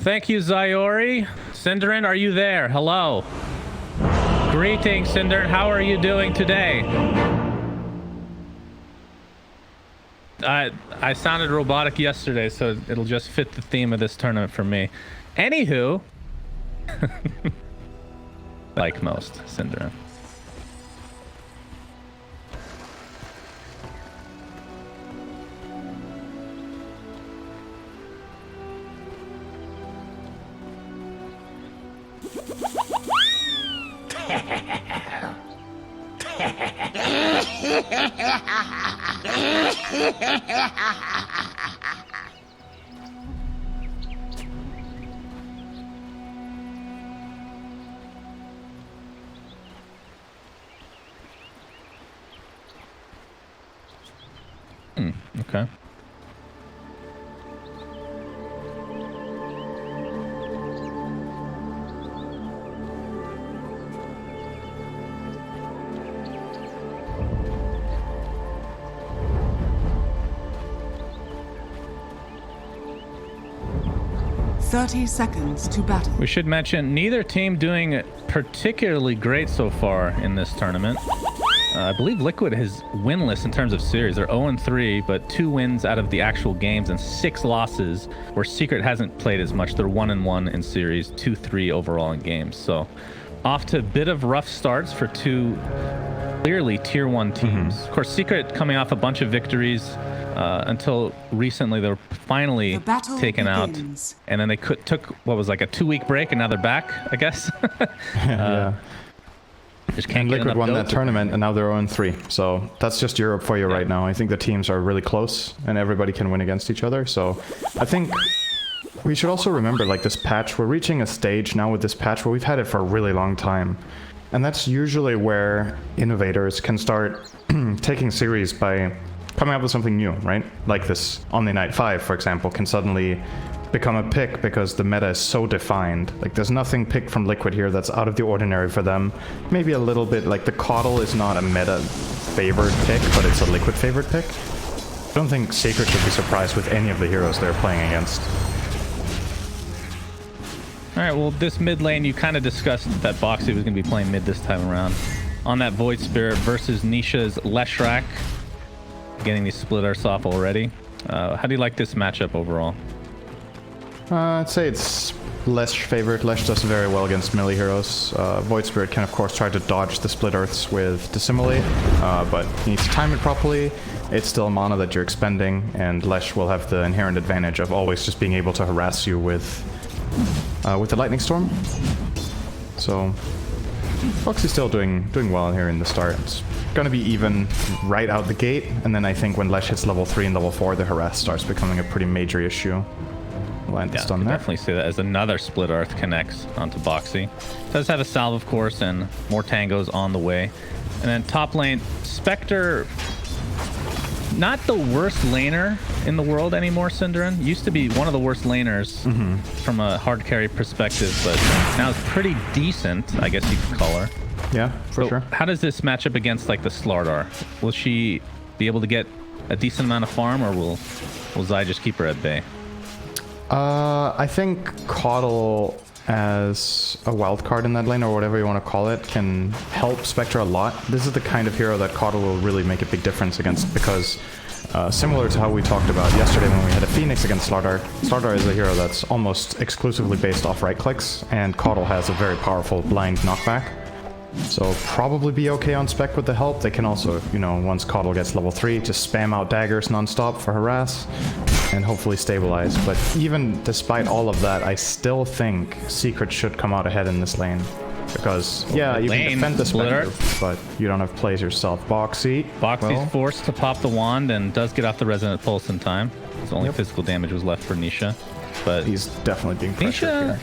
Thank you, Zyori. Cinderin, are you there? Hello. Greetings, Cinderin. How are you doing today? I sounded robotic yesterday, so it'll just fit the theme of this tournament for me. Anywho, like most, Cinderin. Okay. Thirty seconds to battle. We should mention neither team doing particularly great so far in this tournament. I believe Liquid is winless in terms of series. They're 0-3, but 2 wins out of the actual games and 6 losses, where Secret hasn't played as much. They're 1-1 in series, 2-3 overall in games. So off to a bit of rough starts for 2 clearly tier 1 teams. Of course, Secret coming off a bunch of victories until recently. They were finally taken out, and then they took what was like a 2-week break, and now they're back, I guess. Yeah. Just can't Liquid won that tournament, and now they're 0-3. So that's just Europe for you right now. I think the teams are really close, and everybody can win against each other. So I think we should also remember, like, this patch. We're reaching a stage now with this patch where we've had it for a really long time. And that's usually where innovators can start taking series by coming up with something new, right? Like this Omni Knight 5, for example, can suddenly become a pick because the meta is so defined. Like, there's nothing picked from Liquid here that's out of the ordinary for them. Maybe a little bit, like the Coddle is not a meta favored pick, but it's a Liquid favored pick. I don't think Secret should be surprised with any of the heroes they're playing against. Alright, well, this mid lane, you kind of discussed that Boxy was going to be playing mid this time around. On that Void Spirit versus Nisha's Leshrac. Getting these split arts off already. How do you like this matchup overall? I'd say it's Lesh favored. Lesh does very well against melee heroes. Void Spirit can, of course, try to dodge the split earths with Dissimilate, but he needs to time it properly. It's still mana that you're expending, and Lesh will have the inherent advantage of always just being able to harass you with the Lightning Storm. So Foxy's still doing well here in the start. It's gonna be even right out the gate, and then I think when Lesh hits level 3 and level 4, the harass starts becoming a pretty major issue. Land the stun there. Definitely see that as another split earth connects onto Boxy. Does have a salve, of course, and more tangos on the way. And then top lane, Spectre, not the worst laner in the world anymore, Cinderin. Used to be one of the worst laners from a hard carry perspective, but now it's pretty decent, I guess you could call her. Yeah, for sure. How does this match up against like the Slardar? Will she be able to get a decent amount of farm, or will Zai just keep her at bay? I think Coddle as a wild card in that lane, or whatever you want to call it, can help Spectre a lot. This is the kind of hero that Coddle will really make a big difference against, because similar to how we talked about yesterday when we had a Phoenix against Slardar, Slardar is a hero that's almost exclusively based off right clicks, and Coddle has a very powerful blind knockback. So probably be okay on Spec with the help. They can also, you know, once Coddle gets level 3, just spam out daggers non-stop for harass and hopefully stabilize. But even despite all of that, I still think Secret should come out ahead in this lane. Because, yeah, you can defend the Spectre, but you don't have plays yourself. Boxy's forced to pop the wand and does get off the Resonant Pulse in time. It's only physical damage was left for Nisha. But he's definitely being pressured here.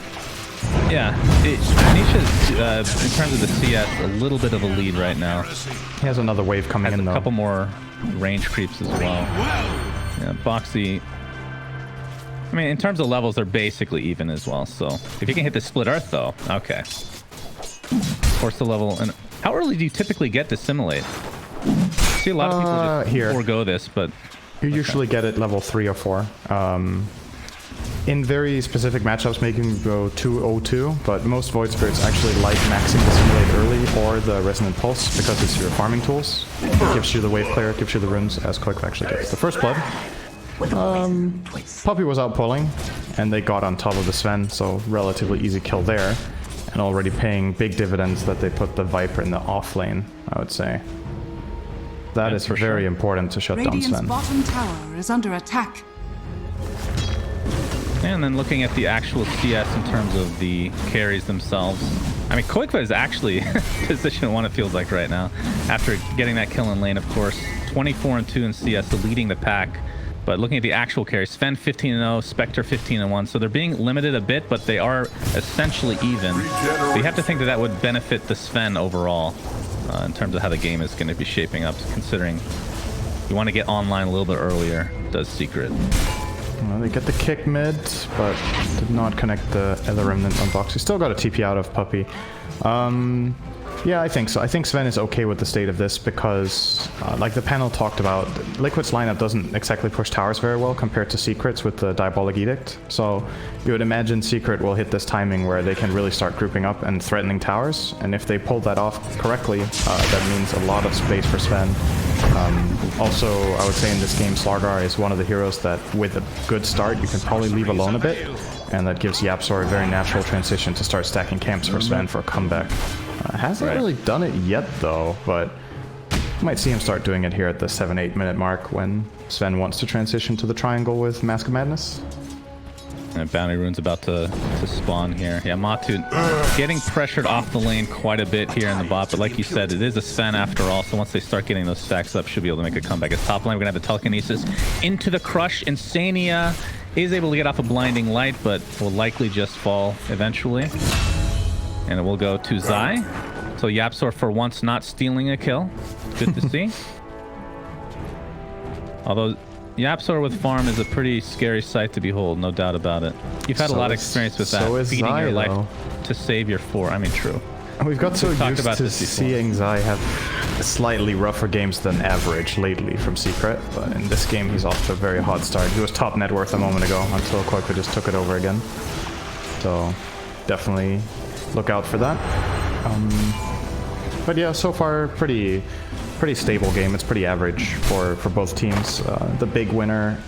Yeah, Nisha's, in terms of the CS, a little bit of a lead right now. He has another wave coming in, though. A couple more range creeps as well. Yeah, Boxy, I mean, in terms of levels, they're basically even as well. So if you can hit the split earth, though, okay. Force the level. And how early do you typically get Dissimilate? I see a lot of people just forego this, but you usually get it level 3 or 4. in very specific matchups making him go 2-0-2, but most Void Spirits actually like maxing the Simulate early or the Resonant Pulse because it's your farming tools. It gives you the Wave Clear, gives you the runes, as Quick actually gets the first blood. Puppy was out pulling, and they got on top of the Sven, so relatively easy kill there. And already paying big dividends that they put the Viper in the off lane, I would say. That is very important to shut down Sven. Radiant's bottom tower is under attack. And then looking at the actual CS in terms of the carries themselves. I mean, Koikva is actually position 1, it feels like right now. After getting that kill in lane, of course. 24-2 in CS, so leading the pack. But looking at the actual carries, Sven 15-0, Spectre 15-1. So they're being limited a bit, but they are essentially even. So you have to think that that would benefit the Sven overall in terms of how the game is going to be shaping up, considering you want to get online a little bit earlier, does Secret. Well, they get the kick mid, but did not connect the other remnant on box. He still got a TP out of Puppy. Yeah, I think so. I think Sven is okay with the state of this because, like the panel talked about, Liquid's lineup doesn't exactly push towers very well compared to Secret's with the Diabolic Edict. So you would imagine Secret will hit this timing where they can really start grouping up and threatening towers. And if they pull that off correctly, that means a lot of space for Sven. Also, I would say in this game, Slargar is one of the heroes that, with a good start, you can probably leave alone a bit. And that gives Yapzor a very natural transition to start stacking camps for Sven for a comeback. Hasn't really done it yet, though, but might see him start doing it here at the 7-8 minute mark when Sven wants to transition to the triangle with Mask of Madness. And Bounty Rune's about to spawn here. Yeah, Matu getting pressured off the lane quite a bit here in the bot, but like you said, it is a Sven after all, so once they start getting those stacks up, should be able to make a comeback. As top lane, we're going to have the Telekinesis into the Crush. Insania is able to get off a Blinding Light, but will likely just fall eventually. And it will go to Zai. So Yapzor for once not stealing a kill. Good to see. Although Yapzor with farm is a pretty scary sight to behold, no doubt about it. You've had a lot of experience with that, feeding Zai, your life to save your 4. I mean, true. We've got so used to seeing Zai have slightly rougher games than average lately from Secret, but in this game he's off to a very hot start. He was top net worth a moment ago until Koikva just took it over again. So definitely look out for that. But yeah, so far pretty stable game. It's pretty average for both teams. The big winner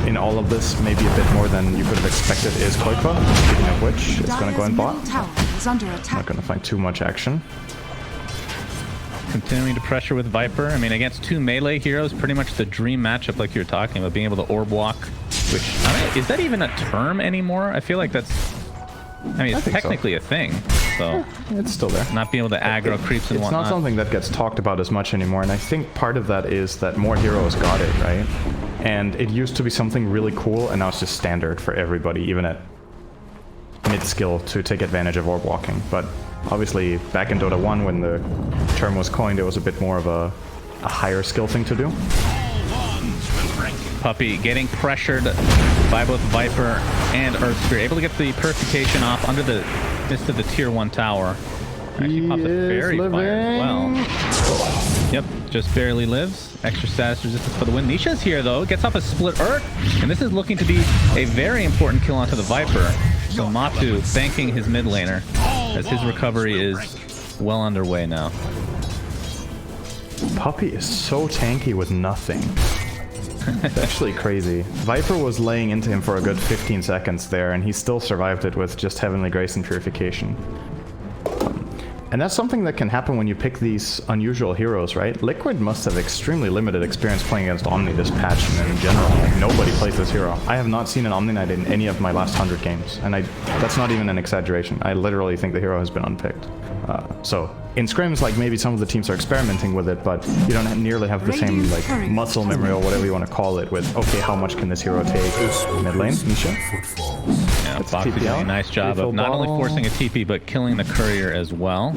in all of this, maybe a bit more than you could have expected, is Koikva, speaking of which it's going to go in bot. Not going to find too much action. Continuing to pressure with Viper. I mean, against 2 melee heroes, pretty much the dream matchup like you were talking about, being able to orb walk, which, I mean, is that even a term anymore? I feel like that's, I mean, it's technically a thing. So yeah, it's still there. Not being able to aggro creeps and whatnot. It's not something that gets talked about as much anymore, and I think part of that is that more heroes got it, right? And it used to be something really cool, and now it's just standard for everybody, even at mid-skill, to take advantage of orb walking. But obviously, back in Dota 1, when the term was coined, it was a bit more of a higher skill thing to do. Puppy getting pressured by both Viper and Earthspear, able to get the purification off under the midst of the tier 1 tower. Actually pops a fairy fire as well. Yep, just barely lives. Extra status resistance for the win. Nisha's here though, gets off a split Earth, and this is looking to be a very important kill onto the Viper. So Matu thanking his mid laner as his recovery is well underway now. Puppy is so tanky with nothing. It's actually crazy. Viper was laying into him for a good 15 seconds there, and he still survived it with just Heavenly Grace and Purification. And that's something that can happen when you pick these unusual heroes, right? Liquid must have extremely limited experience playing against Omni this patch, and in general, like, nobody plays this hero. I have not seen an Omni Knight in any of my last 100 games, and that's not even an exaggeration. I literally think the hero has been unpicked. So in scrims, like, maybe some of the teams are experimenting with it, but you don't nearly have the same, like, muscle memory or whatever you want to call it with, okay, how much can this hero take mid lane? Nisha? Yeah, Foxy doing a nice job of not only forcing a TP, but killing the courier as well.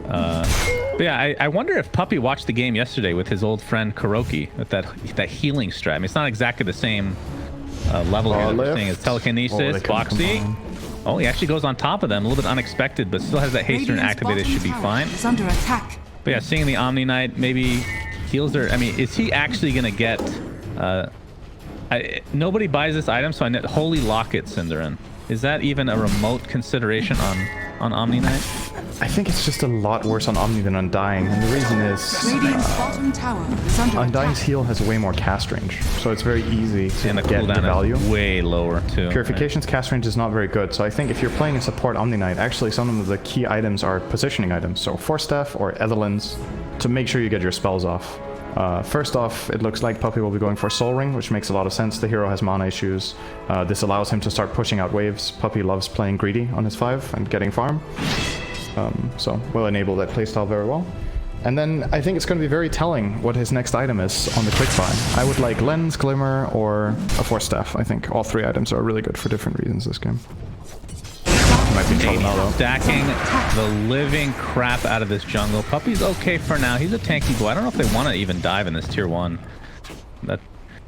But yeah, I wonder if Puppy watched the game yesterday with his old friend Kuroki, with that healing strat. I mean, it's not exactly the same level here that we're seeing as Telekinesis, Foxy. Oh, he actually goes on top of them, a little bit unexpected, but still has that haste rune activated, should be fine. Under attack. But yeah, seeing the Omni Knight maybe heals her. I mean, is he actually going to get Nobody buys this item, so Holy Locket Cinderin. Is that even a remote consideration on Omni Knight? I think it's just a lot worse on Omni than Undying, and the reason is Radiant's bottom tower is under Undying's attack. heal has way more cast range, so it's very easy to And the get the cooldown value. is way lower too. Purification's cast range is not very good, so I think if you're playing a support Omni Knight, actually some of the key items are positioning items, so Force Staff or Evelyn's, to make sure you get your spells off. First off, it looks like Puppy will be going for Soul Ring, which makes a lot of sense. The hero has mana issues. This allows him to start pushing out waves. Puppy loves playing greedy on his 5 and getting farm. So we'll enable that playstyle very well. And then I think it's going to be very telling what his next item is on the quickbuy. I would like Lens, Glimmer, or a Force Staff. I think all 3 items are really good for different reasons this game. Might be in trouble now though. Stacking the living crap out of this jungle. Puppy's okay for now. He's a tanky boy. I don't know if they want to even dive in this tier 1. That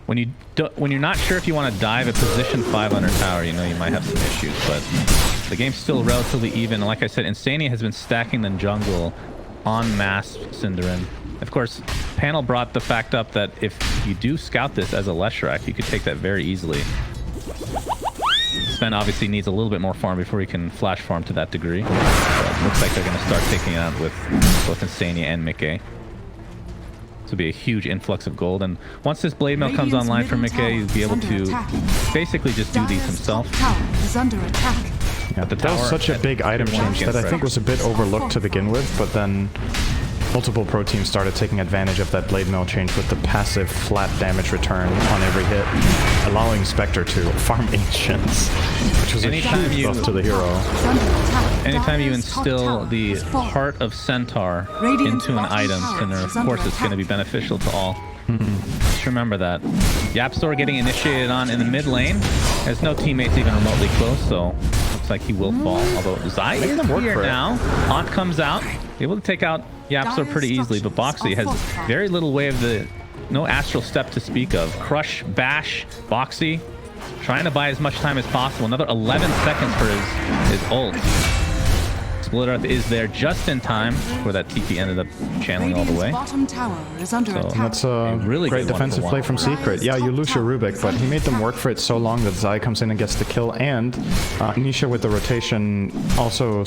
when you're not sure if you want to dive a position 5 under tower, you know you might have some issues. But the game's still relatively even. And like I said, Insania has been stacking the jungle en masse, Cinderin. Of course, Panel brought the fact up that if you do scout this as a Leshrac, you could take that very easily. Sven obviously needs a little bit more farm before he can flash farm to that degree. But looks like they're going to start taking it out with both Insania and Mickey. This will be a huge influx of gold. And once this Blade Mill comes online for Mickey, he'll be able to basically just do these himself. Tower is under attack. Yeah, the that was tower such a at big item tier 1 change that I against think was a bit overlooked to begin with, but then multiple pro teams started taking advantage of that Blade Mill change with the passive flat damage return on every hit, allowing Spectre to farm Ancients, which was a huge buff to the hero. Is under attack. Anytime you Dire's top instill tower the is falling. Heart of Centaur Radiant's into an bottom item, tower then of is under course it's going to be attack. beneficial to all. Just remember that. Yapstor getting initiated on in the mid lane. There's no teammates even remotely close, so looks like he will fall. Although Zai is here now. Haunt comes out, able to take out Yapstor pretty easily, but Boxy has very little way of no astral step to speak of. Crush, bash, Boxy, trying to buy as much time as possible. Another 11 seconds for his ult. Split Earth is there just in time where that TP ended up channeling all the way. Bottom tower is under attack. That's a really great good defensive play from Secret. Yeah, you lose your Rubik, but he made them work for it so long that Zai comes in and gets the kill, and Nisha with the rotation also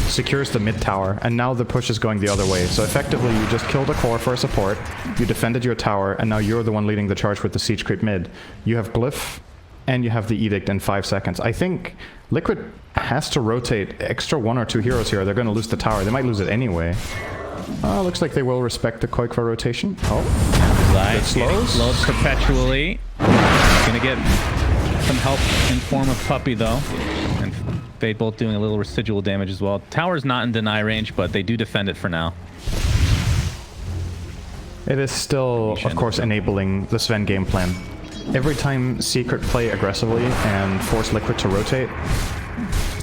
secures the mid tower, and now the push is going the other way. So effectively, you just killed a core for a support, you defended your tower, and now you're the one leading the charge with the siege creep mid. You have Glyph, and you have the Edict in 5 seconds. I think Liquid has to rotate extra 1 or 2 heroes here. They're going to lose the tower. They might lose it anyway. Looks like they will respect the Koikva rotation. Oh, Zai it slows. slows perpetually. Gonna get some help in form of Puppy though. And Fade both doing a little residual damage as well. Tower's not in deny range, but they do defend it for now. It is still, of course, enabling the Sven game plan. Every time Secret play aggressively and force Liquid to rotate,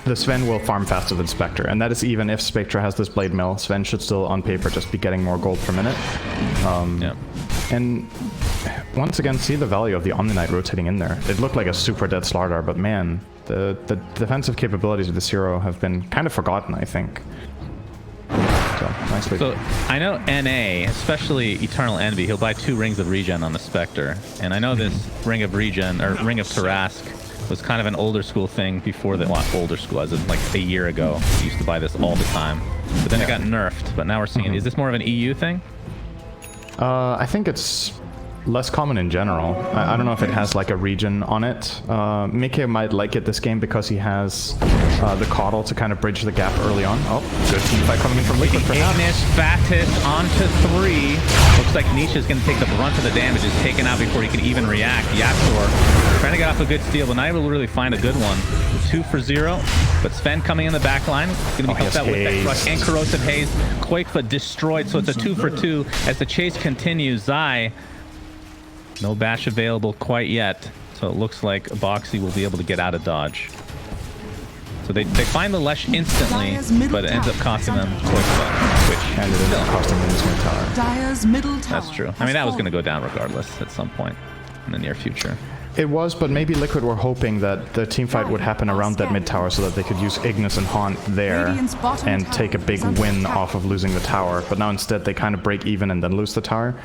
the Sven will farm faster than Spectre, and that is even if Spectre has this Blade Mill. Sven should still, on paper, just be getting more gold per minute. Yeah. And once again, see the value of the Omni Knight rotating in there. It looked like a super dead Slardar, but man, the defensive capabilities of this hero have been kind of forgotten, I think. So, nicely. So I know NA, especially Eternal Envy, he'll buy 2 rings of regen on the Spectre. And I know this ring of regen, or ring of Tarask, was kind of an older school thing before the, well, older school, as in like a year ago. We used to buy this all the time. But then it got nerfed, but now we're seeing, is this more of an EU thing? I think it's less common in general. I don't know if it has like a region on it. Mickey might like it this game because he has the Coddle to kind of bridge the gap early on. Oh, good team fight coming in from Liquid perhaps. Ignis, Fattest onto 3. Looks like Nisha's going to take the brunt of the damage. Is taken out before he can even react. Yapstor trying to get off a good steal, but not able to really find a good one. 2 for 0, but Sven coming in the back line. Going to be helped out with that crush and corrosive haze. Koikva destroyed, so it's a 2 for 2 as the chase continues. Zai, no bash available quite yet, so it looks like Boxy will be able to get out of dodge. So they find the Lesh instantly, but it ends up costing them Koikva, which And it ends up costing them this mid tower. Dire's middle tower. that's true. I mean, that was going to go down regardless at some point in the near future. It was, but maybe Liquid were hoping that the team fight would happen around that mid tower so that they could use Ignis and Haunt there and take a big win off of losing the tower. But now instead they kind of break even and then lose the tower.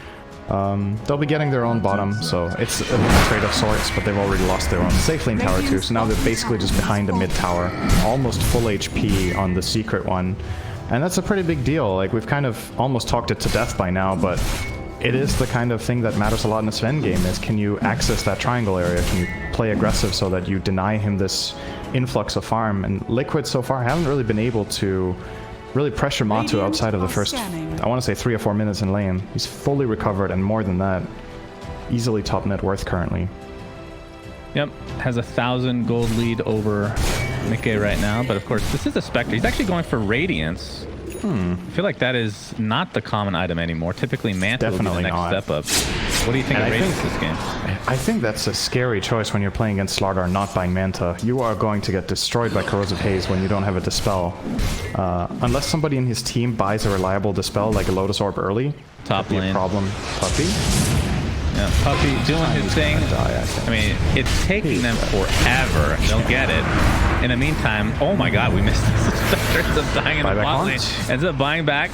They'll be getting their own bottom, so it's a trade of sorts, but they've already lost their own safe lane tower too, so now they're basically just behind the mid tower, almost full HP on the secret one. And that's a pretty big deal. Like, we've kind of almost talked it to death by now, but it is the kind of thing that matters a lot in a Sven game, is can you access that triangle area? Can you play aggressive so that you deny him this influx of farm? And Liquid so far haven't really been able to really pressure Matu outside of the first, I want to say 3 or 4 minutes in lane. He's fully recovered, and more than that, easily top net worth currently. Yep, has 1,000 gold lead over Mickey right now, but of course this is a Spectre. He's actually going for Radiance. I feel like that is not the common item anymore. Typically Manta will be the next step up. What do you think of Radiance this game? I think that's a scary choice when you're playing against Slardar not buying Manta. You are going to get destroyed by Corrosive Haze when you don't have a Dispel. Unless somebody in his team buys a reliable Dispel like a Lotus Orb early. Top lane. Problem. Puppy? Yeah, Puppy doing his thing. I mean, it's taking them forever. They'll get it. In the meantime, oh my god, we missed this. Spectre ends up dying in the bot lane. Ends up buying back,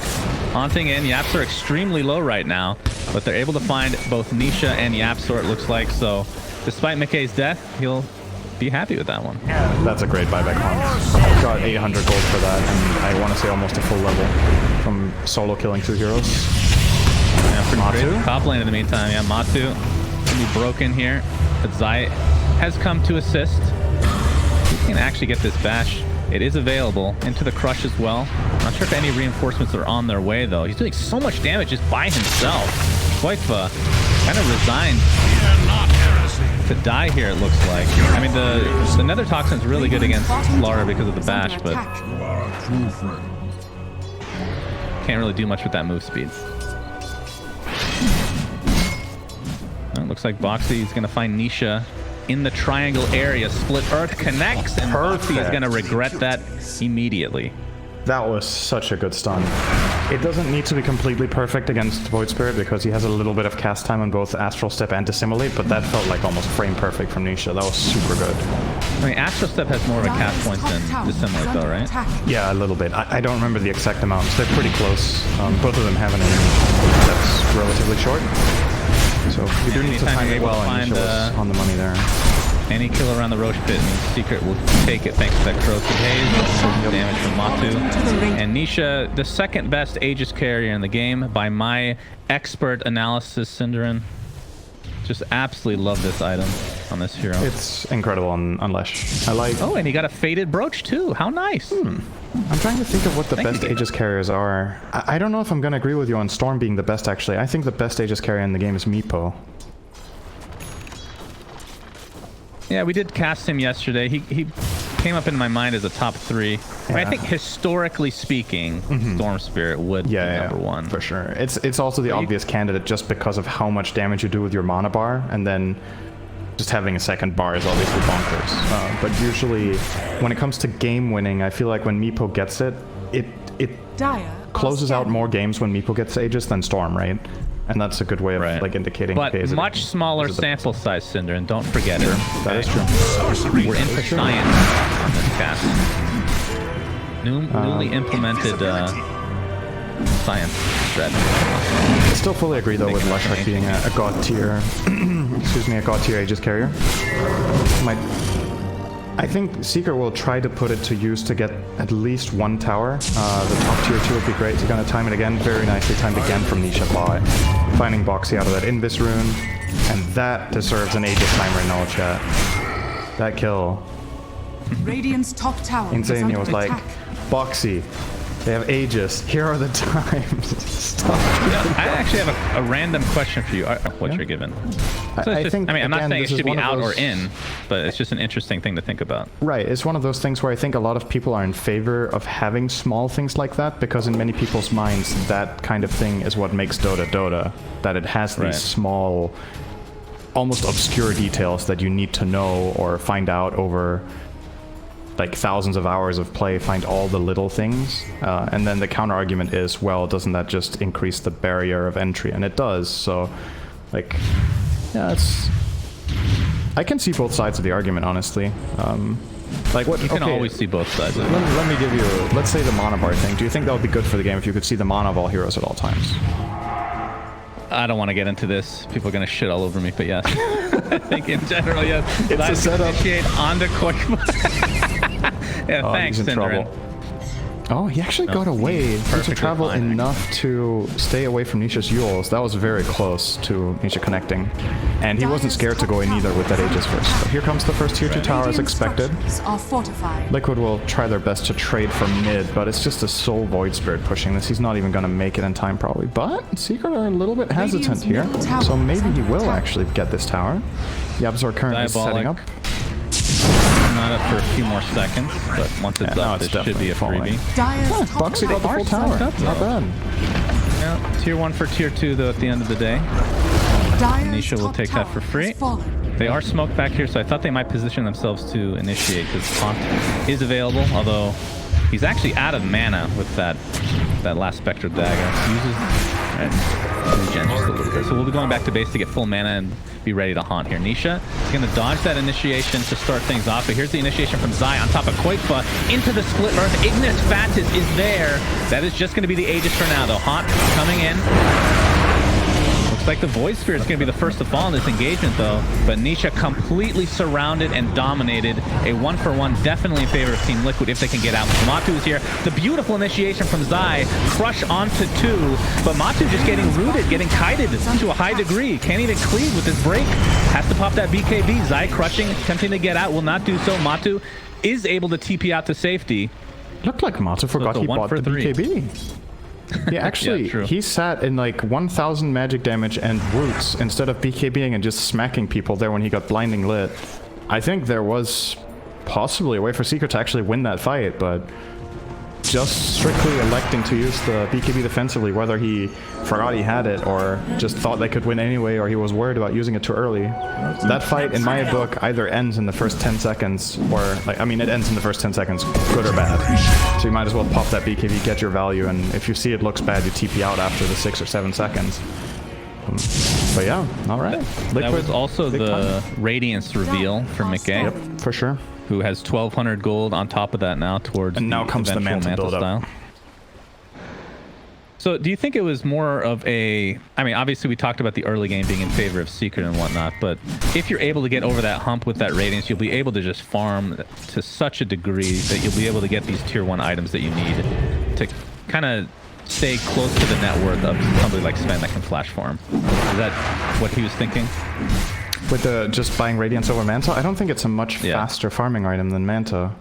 haunting in. Yaps are extremely low right now, but they're able to find both Nisha and Yapsor, it looks like. So, despite Mickey's death, he'll be happy with that one. That's a great buyback hunt. Got 800 gold for that, and I want to say almost a full level from solo killing 2 heroes. Yeah, pretty Matu? great. Top lane in the meantime. Yeah, Matu can be broken here, but Zai has come to assist. He can actually get this bash. It is available into the crush as well. Not sure if any reinforcements are on their way though. He's doing so much damage just by himself. Quaifa kind of resigned to die here, it looks like. I mean, the Nether Toxin's really good against Lara because of the bash, but can't really do much with that move speed. It looks like Boxy is going to find Nisha in the triangle area. Split Earth connects, and Boxy is going to regret that immediately. That was such a good stun. It doesn't need to be completely perfect against Void Spirit because he has a little bit of cast time on both Astral Step and Dissimulate, but that felt like almost frame perfect from Nisha. That was super good. I mean, Astral Step has more of a cast point than Dissimulate though, right? Yeah, a little bit. I don't remember the exact amounts. They're pretty close. Both of them have an enemy that's relatively short. So you do need to time it well, and Nisha was on the money there. Any kill around the Roche pit means Secret will take it thanks to that Corrosive Haze. Damage from Matu. And Nisha, the second best Aegis carrier in the game by my expert analysis, Cinderin. Just absolutely love this item on this hero. It's incredible on Lesh. I like... Oh, and he got a faded brooch too. How nice. I'm trying to think of what the best Aegis carriers are. I don't know if I'm going to agree with you on Storm being the best, actually. I think the best Aegis carrier in the game is Meepo. Yeah, we did cast him yesterday. He came up in my mind as a top 3. Yeah. I mean, I think historically speaking, Storm Spirit would be number 1. For sure. It's also the obvious candidate just because of how much damage you do with your mana bar, and then just having a second bar is obviously bonkers. But usually, when it comes to game winning, I feel like when Meepo gets it, it closes out more games when Meepo gets Aegis than Storm, right? And that's a good way of like indicating. But much smaller sample size, Cinder, and don't forget it. That is true. We're in for science on this cast. Newly implemented science strategy. I still fully agree though with Leshrac being a god tier, excuse me, a god tier Aegis carrier. I think Secret will try to put it to use to get at least 1 tower. The top tier 2 would be great. He's gonna time it again, very nicely timed again from Nisha bot. Finding Boxy out of that Invis rune, and that deserves an Aegis timer in all chat. That kill. Radiant's top tower Insane, he was like, Boxy, they have Aegis, here are the times. Stop. Yeah, I actually have a random question for you. What you're given. So I mean, I'm not saying it should be out or in, but it's just an interesting thing to think about. Right, it's one of those things where I think a lot of people are in favor of having small things like that, because in many people's minds, that kind of thing is what makes Dota Dota. That it has these small, almost obscure details that you need to know or find out over like thousands of hours of play, find all the little things. And then the counter argument is, well, doesn't that just increase the barrier of entry? And it does, so like... Yeah, I can see both sides of the argument, honestly. Like what? You can always see both sides of it. Let me give you, let's say the mana bar thing. Do you think that would be good for the game if you could see the mana of all heroes at all times? I don't want to get into this. People are going to shit all over me, but yes. I think in general, yes. It's a setup. Initiate onto quick. Yeah, Oh, thanks, he's in Cinderin. trouble. Oh, he actually got away. He to perfectly travel fine. enough to stay away from Nisha's Yules. That was very close to Nisha connecting. And he wasn't scared to go in either with that Aegis first. So here comes the first tier 2 tower as Radiant expected. structures are fortified. Liquid will try their best to trade for mid, but it's just a Soul Void Spirit pushing this. He's not even going to make it in time probably. But Secret are a little bit hesitant here. middle tower So maybe is he under will attack. actually get this tower. The Absor currently setting up. Not up for a few more seconds, but once it's now up, it's this should be a definitely freebie. Dire's Huh, top Boxy got the tower full tower. Up, Not though. bad. Yeah, tier 1 for tier 2, though, at the end of the day. Dire's Nisha will top take that tower for free. has fallen. They are smoked back here, so I thought they might position themselves to initiate, because Haunt is available, although he's actually out of mana with that last Spectre Dagger. Uses... regen just a little bit. So we'll be going back to base to get full mana and be ready to Haunt here. Nisha is going to dodge that initiation to start things off, but here's the initiation from Zai on top of Koikfa into the Split Earth. Ignis Fatis is there. That is just going to be the Aegis for now, though. Haunt coming in. Looks like the Void Sphere is going to be the first to fall in this engagement, though. But Nisha completely surrounded and dominated. A 1-for-1, definitely in favor of Team Liquid if they can get out. Matu is here. The beautiful initiation from Zai. Crush onto 2. But Matu just getting rooted, getting kited to a high degree. Can't even cleave with this break. Has to pop that BKB. Zai crushing, attempting to get out. Will not do so. Matu is able to TP out to safety. Looked like Matu forgot it's a he 1 bought for the 3. BKB. Yeah, actually, true. he sat in like 1000 magic damage and roots instead of BKBing and just smacking people there when he got blinding lit. I think there was possibly a way for Secret to actually win that fight, but just strictly electing to use the BKB defensively, whether he forgot he had it or just thought they could win anyway, or he was worried about using it too early. That fight, in my book, either ends in the first 10 seconds or, like, I mean, it ends in the first 10 seconds, good or bad. So you might as well pop that BKB, get your value, and if you see it looks bad, you TP out after the 6 or 7 seconds. But yeah, all right. That was also the Radiance reveal for McKay. Yep, for sure. Who has 1,200 gold on top of that now towards And now comes the eventual Manta build-up. style. So do you think it was more of a... I mean, obviously we talked about the early game being in favor of Secret and whatnot, but if you're able to get over that hump with that Radiance, you'll be able to just farm to such a degree that you'll be able to get these tier 1 items that you need to kind of stay close to the net worth of somebody like Sven that can flash farm. Is that what he was thinking? With the just buying Radiance over Manta, I don't think it's a much faster farming item than Manta.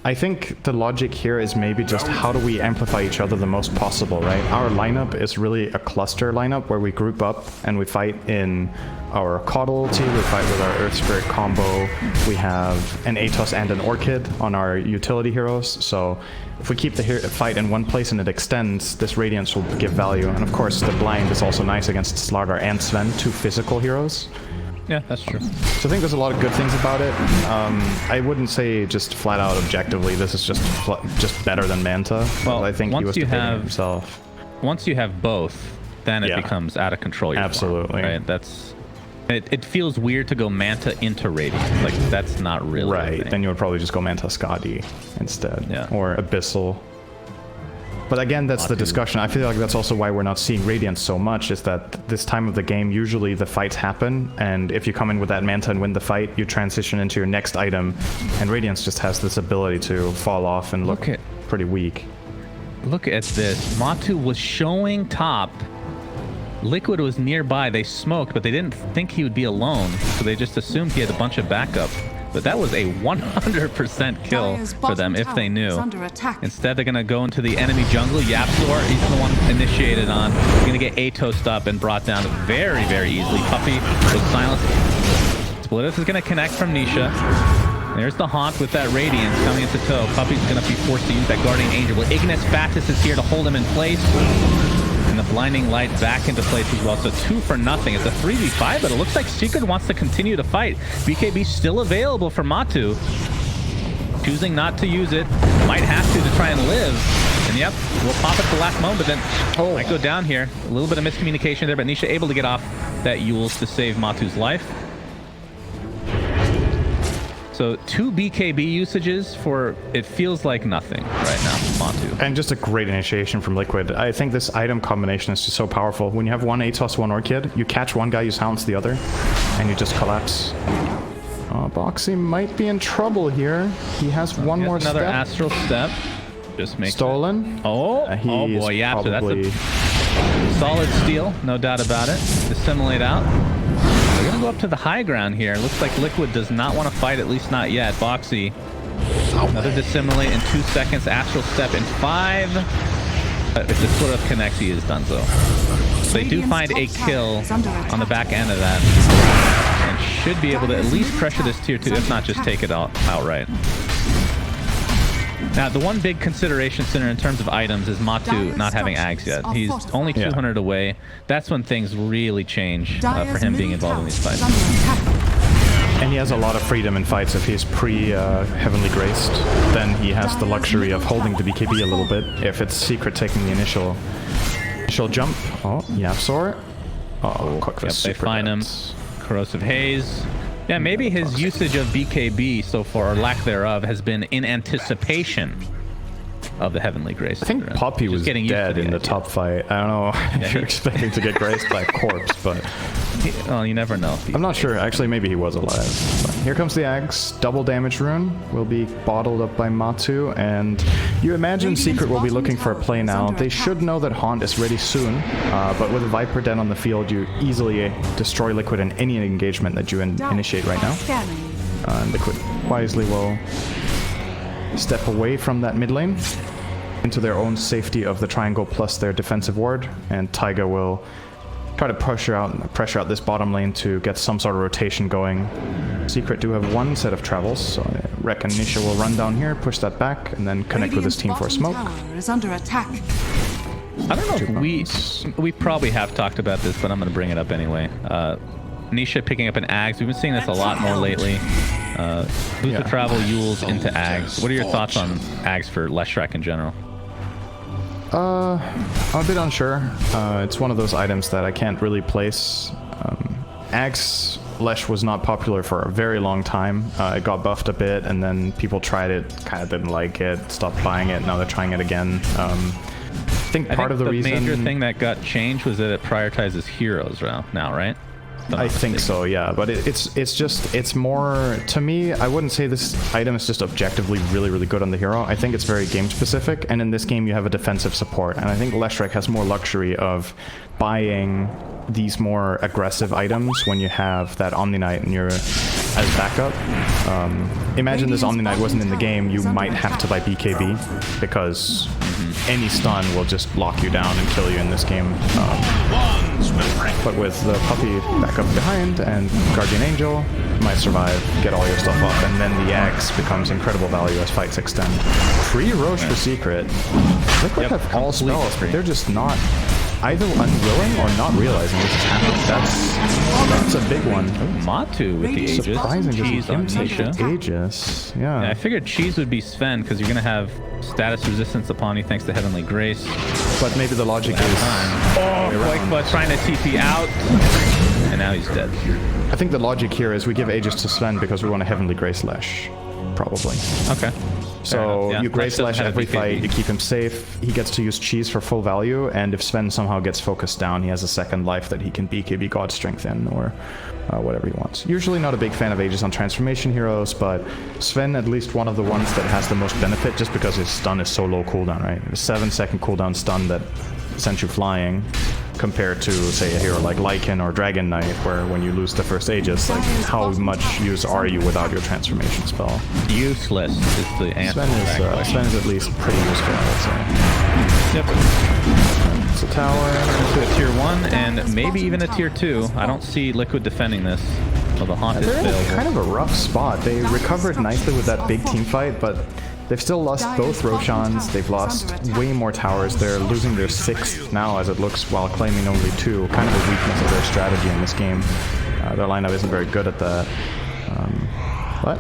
I think the logic here is maybe just how do we amplify each other the most possible, right? Our lineup is really a cluster lineup where we group up and we fight in our Coddle team, we fight with our Earth Spirit combo, we have an Atos and an Orchid on our utility heroes, so if we keep the fight in one place and it extends, this Radiance will give value. And of course, the blind is also nice against Slardar and Sven, 2 physical heroes. Yeah, that's true. So I think there's a lot of good things about it. I wouldn't say just flat out objectively this is just better than Manta. Well, I think he was debating have himself. Once you have both, then it becomes out of control. Your Absolutely. farm, right? That's... It feels weird to go Manta into Radiance. Like, that's not really Right, then you would probably just go Manta Skadi instead. Yeah. Or Abyssal. But again, that's the discussion. I feel like that's also why we're not seeing Radiance so much, is that this time of the game, usually the fights happen, and if you come in with that Manta and win the fight, you transition into your next item, and Radiance just has this ability to fall off and look pretty weak. Look at this. Matu was showing top. Liquid was nearby. They smoked, but they didn't think he would be alone, so they just assumed he had a bunch of backup. But that was a 100% kill for them if they knew. Instead, they're going to go into the enemy jungle. Yapslor, he's the one initiated on. He's going to get Atos up and brought down very, very easily. Puppey was silenced. Splitus is going to connect from Nisha. There's the Haunt with that Radiance coming into tow. Puppey's going to be forced to use that Guardian Angel. Well, Ignis Fatis is here to hold him in place. And the Blinding Light back into place as well. So 2 for nothing. It's a 3v5, but it looks like Secret wants to continue to fight. BKB still available for Matu. Choosing not to use it. Might have to try and live. And yep, we'll pop it at the last moment, but then might go down here. A little bit of miscommunication there, but Nisha able to get off that Yules to save Matu's life. So So 2 BKB usages for, it feels like nothing right now from Matu. And just a great initiation from Liquid. I think this item combination is just so powerful. When you have one Atos, one Orchid, you catch one guy, you silence the other, and you just collapse. Boxy might be in trouble here. He has one more another step. astral step. Just make Stolen. Oh boy, yeah. So that's a solid steal, no doubt about it. Dissimulate out. We're gonna go up to the high ground here. Looks like Liquid does not want to fight, at least not yet. Boxy, another dissimulate in 2 seconds. Astral step in 5. But if the split up connects, he is done so. They do find a kill on the back end of that, and should be able to at least pressure this tier 2, if not just take it out outright. Now, the one big consideration center in terms of items is Matu not having Ags yet. He's only 200 away. That's when things really change for him being involved in these fights. And he has a lot of freedom in fights. If he's pre-Heavenly Graced, then he has the luxury of holding the BKB a little bit. If it's Secret taking the initial jump. Oh, Yapsor. Oh, quick Yep, they find him. Corrosive Haze. Yeah, maybe his usage of BKB so far, or lack thereof, has been in anticipation of the Heavenly Grace. I think Poppy was dead in the top fight. I don't know if you're expecting to get graced by a corpse, but... Well, you never know. I'm not sure. Actually, maybe he was alive. But here comes the Axe. Double damage rune will be bottled up by Matu, and you imagine Secret will be looking for a play now. They should know that Haunt is ready soon, but with a Viper Den on the field, you easily destroy Liquid in any engagement that you initiate right now. And Liquid wisely will step away from that mid lane into their own safety of the triangle plus their defensive ward, and Taiga will try to pressure out this bottom lane to get some sort of rotation going. Secret do have one set of travels, so I reckon Nisha will run down here, push that back, and then connect with his team for a smoke. Is under attack. I don't know if we probably have talked about this, but I'm going to bring it up anyway. Nisha picking up an Ags. We've been seeing this a lot more lately. Boost the travel Yules into Ags. What are your thoughts on Ags for Leshrac in general? I'm a bit unsure. It's one of those items that I can't really place. Axe Lesh was not popular for a very long time. It got buffed a bit, and then people tried it, kind of didn't like it, stopped buying it, now they're trying it again. I think part of the reason... the major thing that got changed was that it prioritizes heroes now, right? I think so, yeah, but it's more, to me, I wouldn't say this item is just objectively really good on the hero. I think it's very game specific, and in this game you have a defensive support, and I think Leshrac has more luxury of buying these more aggressive items when you have that Omni Knight and you're as backup. Imagine this Omni Knight wasn't in the game, you might have to buy BKB, because any stun will just lock you down and kill you in this game. But with the Puppy back up behind and Guardian Angel, you might survive, get all your stuff up, and then the Axe becomes incredible value as fights extend. Free Roche for Secret. Liquid have all spells, but they're just not either unwilling or not realizing this is happening. That's a big one. Matu with the Aegis. Surprising, Cheese on Nisha. Aegis. Yeah, I figured Cheese would be Sven because you're going to have status resistance upon you thanks to Heavenly Grace. But maybe the logic is... Quake trying to TP out, and now he's dead. I think the logic here is we give Aegis to Sven because we want a Heavenly Grace Lesh. Probably. Okay. So you Grace Lesh every fight, you keep him safe, he gets to use Cheese for full value, and if Sven somehow gets focused down, he has a second life that he can BKB God Strength in, or whatever he wants. Usually not a big fan of Aegis on transformation heroes, but Sven at least one of the ones that has the most benefit just because his stun is so low cooldown, right? A 7-second cooldown stun that sends you flying, compared to, say, a hero like Lycan or Dragon Knight, where when you lose the first Aegis, like, how much use are you without your transformation spell? Useless is the answer. Sven is at least pretty useful, I would say. Yep. It's a tower. To a tier 1, and maybe even a tier 2. I don't see Liquid defending this. Well, the Haunt is They're in available. kind of a rough spot. They recovered nicely with that big team fight, but they've still lost both Roshans. They've lost way more towers. They're losing their 6th now, as it looks, while claiming only 2. Kind of a weakness of their strategy in this game. Their lineup isn't very good at that. But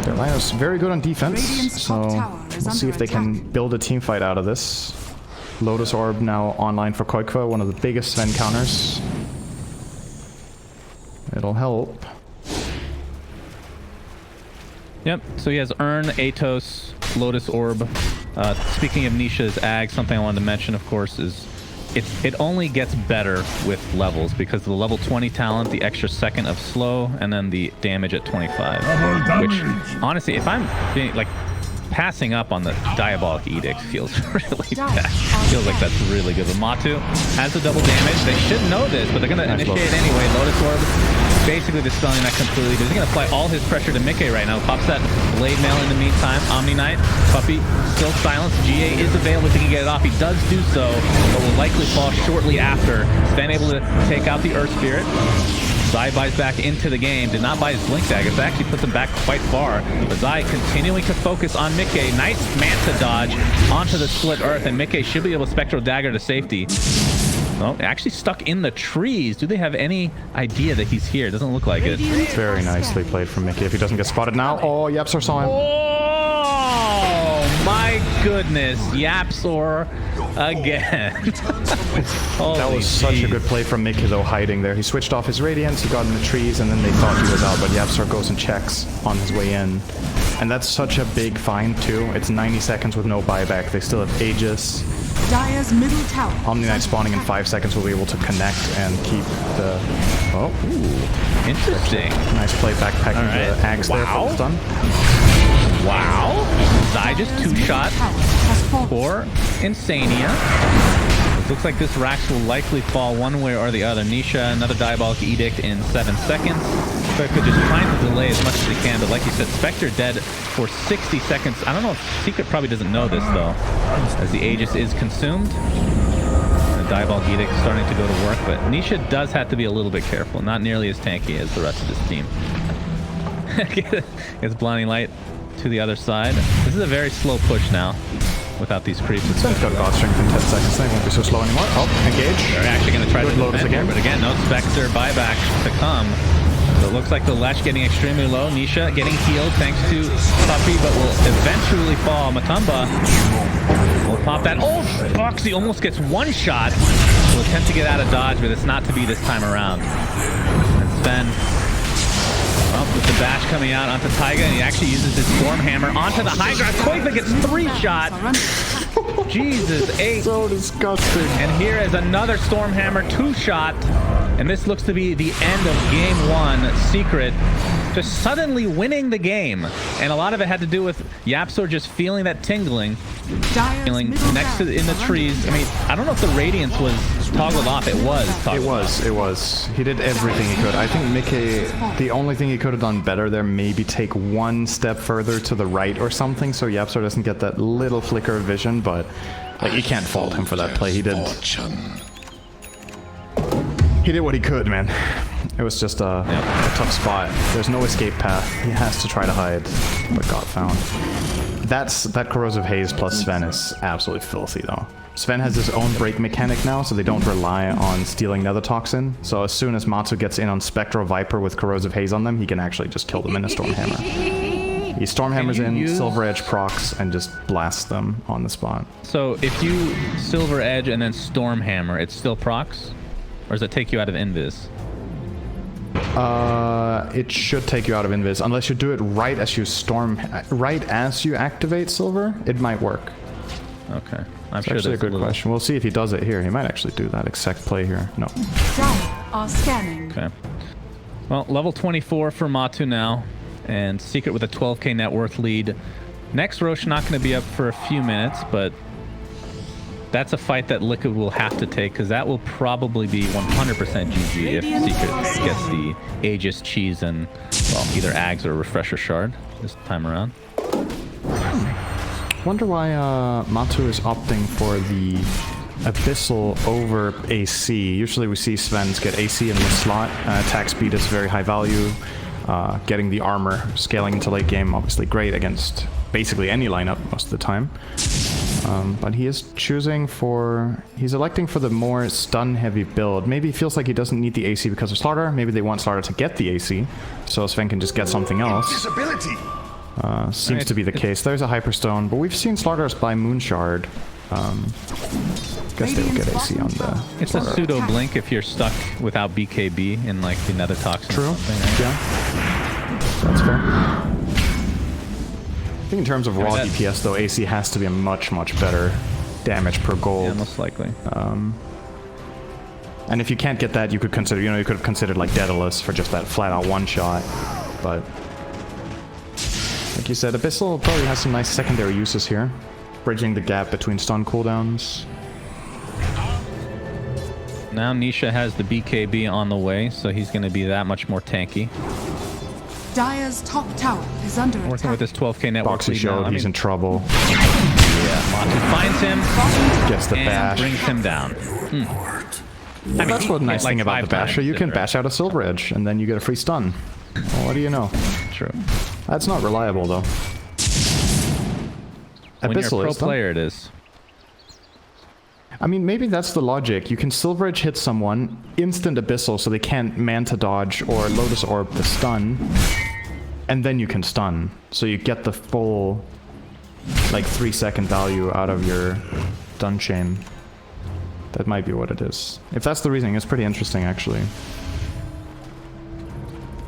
their lineup's very good on defense, so we'll see if they can build a team fight out of this. Lotus Orb now online for Koikva, one of the biggest Sven counters. It'll help. Yep, so he has Urn, Atos, Lotus Orb. Speaking of Nisha's Ag, something I wanted to mention, of course, is it only gets better with levels because of the level 20 talent, the extra second of slow, and then the damage at 25. Which, honestly, if I'm being, like, passing up on the Diabolic Edict feels really bad. Feels like that's really good. But Matu has the double damage. They should know this, but they're going to initiate anyway. Lotus Orb basically dispelling that completely. He's going to apply all his pressure to Mickey right now. Pops that Blade Mail in the meantime. Omni Knight, Puppy, still silenced. GA is available if he can get it off. He does do so, but will likely fall shortly after. Sven able to take out the Earth Spirit. Zai buys back into the game. Did not buy his Blink Dagger. It actually puts him back quite far. But Zai continuing to focus on Mickey. Nice Manta dodge onto the Split Earth, and Mickey should be able to Spectral Dagger to safety. Oh, actually stuck in the trees. Do they have any idea that he's here? Doesn't look like it. Very nicely played from Mickey. If he doesn't get spotted now, oh, Yapsor saw him. Oh my goodness, Yapsor again. That was such a good play from Mickey, though, hiding there. He switched off his Radiance, he got in the trees, and then they thought he was out, but Yapsor goes and checks on his way in. And that's such a big find, too. It's 90 seconds with no buyback. They still have Aegis. Dire's middle tower. Omni Knight spawning in 5 seconds will be able to connect and keep the... Oh, ooh, interesting. Nice play backpacking right. the Ags there for the stun. Wow. Zai just two-shot for Insania. It looks like this Rax will likely fall one way or the other. Nisha, another Diabolic Edict in 7 seconds. Could just trying to delay as much as he can, but like you said, Spectre dead for 60 seconds. I don't know if Secret probably doesn't know this, though, as the Aegis is consumed. The Diabolic Edict is starting to go to work, but Nisha does have to be a little bit careful. Not nearly as tanky as the rest of this team. Gets Blinding Light to the other side. This is a very slow push now without these creeps. Sven's got God Strength in 10 seconds. They won't be so slow anymore. Oh, engage. They're actually going to try to Lotus again. But again, no Spectre buyback to come. So it looks like the Lesh getting extremely low. Nisha getting healed thanks to Puppy, but will eventually fall. Matumba will pop that. Oh, Boxy almost gets one shot. Will attempt to get out of dodge, but it's not to be this time around. And Sven, with the bash coming out onto Taiga, and he actually uses his Storm Hammer onto the high ground. Koiva gets 3 shot. Jesus, 8. So disgusting. And here is another Storm Hammer 2-shot. And this looks to be the end of game 1. Secret just suddenly winning the game. And a lot of it had to do with Yapsor just feeling that tingling. Feeling next to in the trees. I mean, I don't know if the Radiance was toggled off. It was toggled off. It was. He did everything he could. I think Mickey, the only thing he could have done better there, maybe take one step further to the right or something, so Yapsor doesn't get that little flicker of vision, but like, you can't fault him for that play. He did what he could, man. It was just a tough spot. There's no escape path. He has to try to hide, but got found. That Corrosive Haze plus Sven is absolutely filthy, though. Sven has his own break mechanic now, so they don't rely on stealing Nether Toxin. So as soon as Matsu gets in on Spectral Viper with Corrosive Haze on them, he can actually just kill them in a Storm Hammer. He Storm Hammers in, Silver Edge procs, and just blasts them on the spot. So if you Silver Edge and then Storm Hammer, it's still procs? Or does it take you out of Invis? It should take you out of Invis, unless you do it right as you activate Silver. It might work. Okay, I'm It's sure actually a that's good question. We'll see if he does it here. He might actually do that exact play here. No. Are scanning. Okay. Well, level 24 for Matu now, and Secret with a 12k net worth lead. Next Roche not going to be up for a few minutes, but that's a fight that Liquid will have to take, because that will probably be 100% GG if Secret gets the Aegis cheese and, well, either Ags or Refresher Shard this time around. Wonder why Matu is opting for the Abyssal over AC. Usually we see Svens get AC in the slot. Attack speed is very high value. Getting the armor, scaling into late game, obviously great against basically any lineup most of the time. But he is choosing for... He's electing for the more stun-heavy build. Maybe he feels like he doesn't need the AC because of Slardar. Maybe they want Slardar to get the AC, so Sven can just get something else. Seems to be the case. There's a Hyperstone, but we've seen Slardars buy Moonshard. Guess they will get AC on the... It's Slardar. A pseudo blink if you're stuck without BKB in like the Nether Toxin. True. Right? Yeah. That's fair. think in terms of raw DPS though, AC has to be a much better damage per gold. Yeah, most likely. And if you can't get that, you could consider, you could have considered like Daedalus for just that flat out one shot. But like you said, Abyssal probably has some nice secondary uses here, bridging the gap between stun cooldowns. Now Nisha has the BKB on the way, so he's going to be that much more tanky. Dire's top tower is under Working attack. with this 12k network Boxy lead showed now. he's in trouble. Yeah, Matu finds him Gets the and bash. brings him down. Well, that's what nice like thing about the 5 basher. times You can it, bash out a Silver Edge, and then you get a free stun. Well, what do you know? True. That's not reliable, though. When you're a Abyssal pro is, though. player, it is. I mean, maybe that's the logic. You can Silver Edge hit someone, instant Abyssal, so they can't Manta dodge or Lotus Orb the stun, and then you can stun. So you get the full, like, 3-second value out of your stun chain. That might be what it is. If that's the reasoning, it's pretty interesting, actually.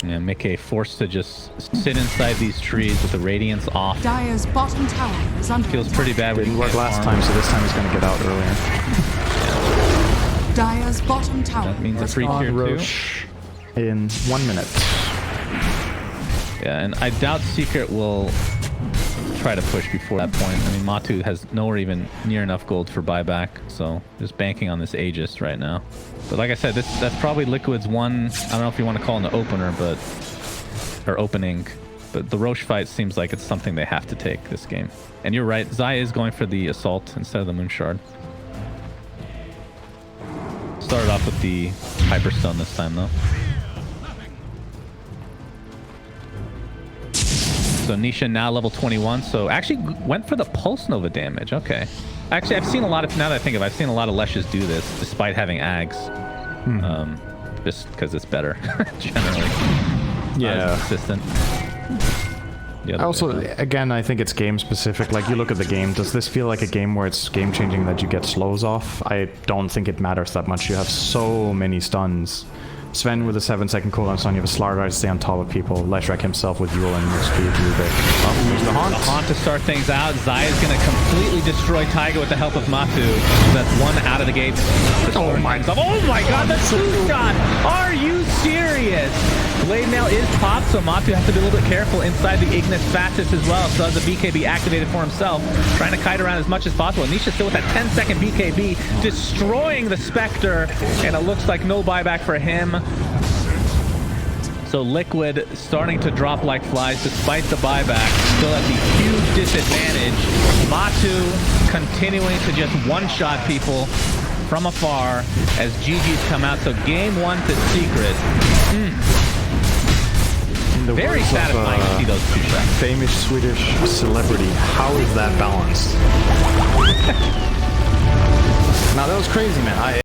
Yeah, Mickey forced to just sit inside these trees with the radiance off. Dire's bottom tower is under Feels attack. pretty bad when Didn't you work can't last farm. time, so this time he's gonna get out earlier. Dire's bottom tower That means a is free gone. tier 2. Roche in 1 minute. Yeah, and I doubt Secret will try to push before that point. I mean, Matu has nowhere even near enough gold for buyback, so just banking on this Aegis right now. But like I said, that's probably Liquid's one, I don't know if you want to call it an opener, but, or opening, but the Roche fight seems like it's something they have to take this game. And you're right, Zaya is going for the Assault instead of the Moonshard. Started off with the Hyperstone this time, though. So Nisha now level 21, so actually went for the Pulse Nova damage. Okay. Actually, I've seen a lot of, now that I think of it, I've seen a lot of Leshes do this despite having Ags. Just because it's better, generally. Yeah. Not as consistent. The other Also, way. again, I think it's game specific. Like, you look at the game, does this feel like a game where it's game changing that you get slows off? I don't think it matters that much. You have so many stuns. Sven with a 7-second cooldown stun, you have a Slardar to stay on top of people, Leshrac himself with Yule and move speed, Rubik. There's the Haunt. The Haunt to start things out. Zaya's going to completely destroy Taiga with the help of Matu. That's one out of the gates. Oh my god, the 2-shot! Are you serious? Blade Mail is popped, so Matu has to be a little bit careful inside the Ignis Facets as well. So has the BKB activated for himself, trying to kite around as much as possible. Nisha still with that 10-second BKB, destroying the Spectre, and it looks like no buyback for him. So Liquid starting to drop like flies despite the buyback, still at the huge disadvantage. Matu continuing to just one-shot people from afar as GG's come out. So game 1 to Secret. Very satisfying to see those 2 shots. Famous Swedish celebrity. How is that balanced? Now that was crazy, man.